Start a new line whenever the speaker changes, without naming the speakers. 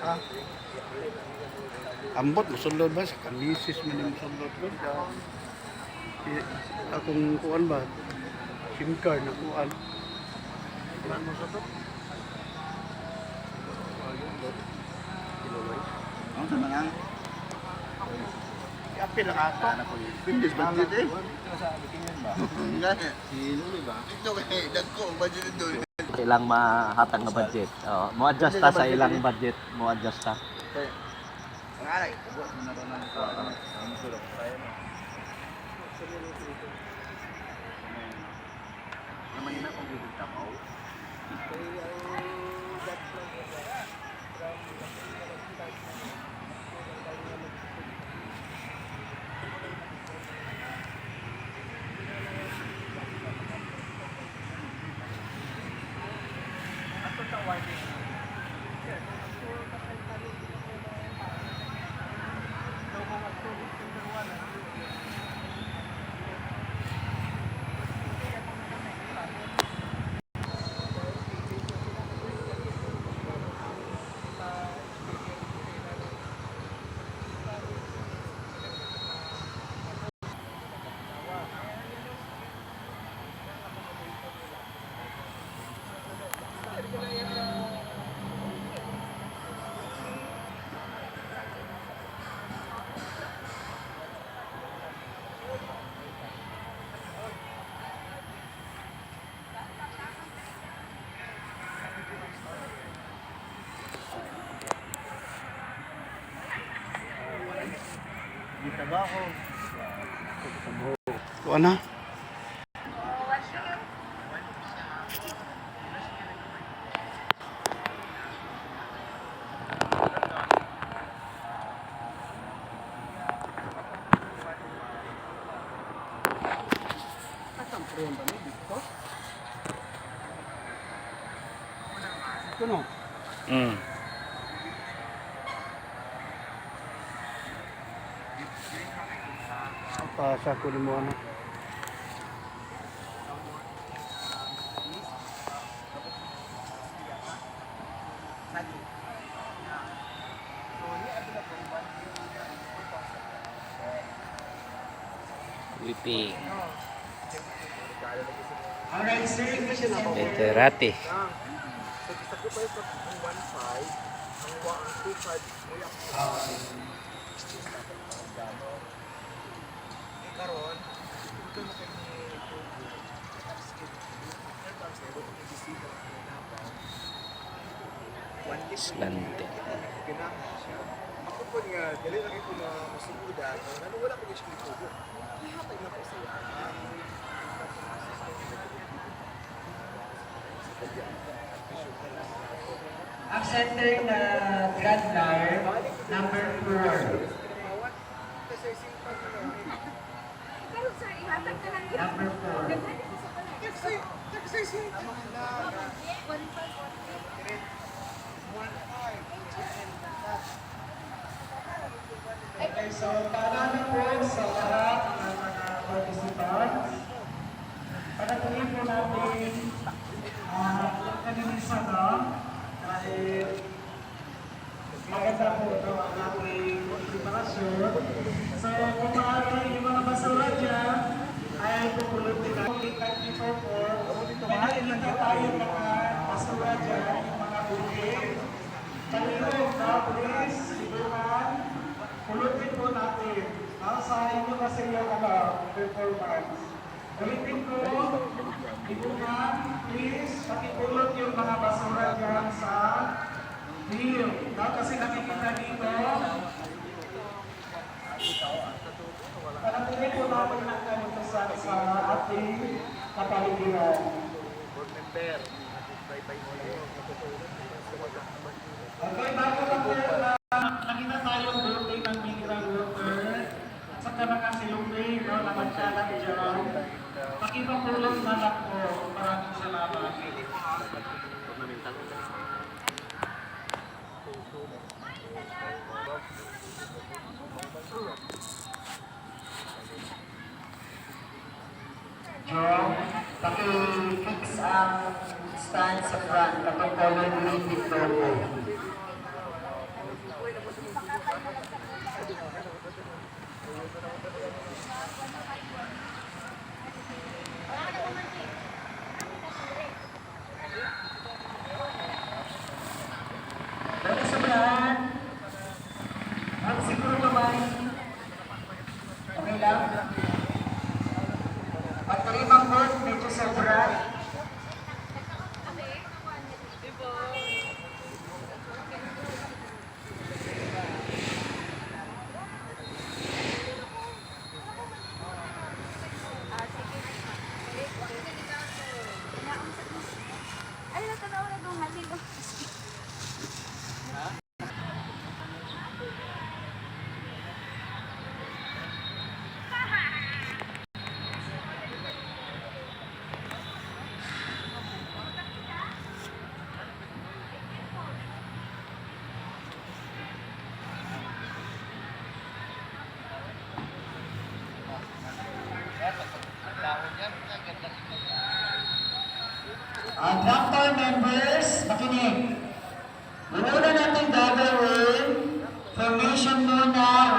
Ha? Ambot, musulod ba? Sa kamisis mo na musulod ba? Akong kuan ba? SIM card na kuan. Kuan mo sa to?
Ang sama nga.
Kapil lang ato. Bindis ba dito eh?
Sino ba?
Ito kaya, dagko, budget doon.
Ilang mahatag na budget. Oh, mo adjust ta sa ilang budget, mo adjust ta.
Ang alay. Buat mo na ito ng ang sulok tayo na. Naman na kung bibig tamaw. Dito ba ako?
Kuan na? Ito no? Pasa ko ni mo ano.
Whipping.
Alright, sir.
Literati. Slante.
Ako po nga, dali lang ito na masubudan. Wala ko yung tubo. Ihatay na po siya.
Ang center na Grand Lar, number 4. Number 4. Okay, so paalala po sa lahat ng mga participants. Pagkatuloy po natin ang kanilisa na dahil maganda po ito ang ating preparasyon. So kung maaari yung mga basura dyan ay pupulutin natin. Mahalin lang tayo mga basura dyan, yung mga bukid. Talilog na, please, sibukan. Pulutin po natin. Sa inyo kasi yung performance. Ulitin ko, ibukan, please, pakipulot yung mga basura dyan sa hill. Kasi nakikita dito, panatuloy po natin na ganito sa ating kapaligiran. Okay, bago lang po nakita tayong building ng mineral water at saka mga silupin, no, na magkalat dyan. Pakipapulong na lang po. Maraming salamat. Jong, paki-fix ang stand sa front, katong color green with logo. Dito sa front, at siguro naman, okay lang. Pagkalimang board, medyo sobra.
Ay, natanaw na doon. Halil.
Doctor members, makinig. Una natin gagawin, formation muna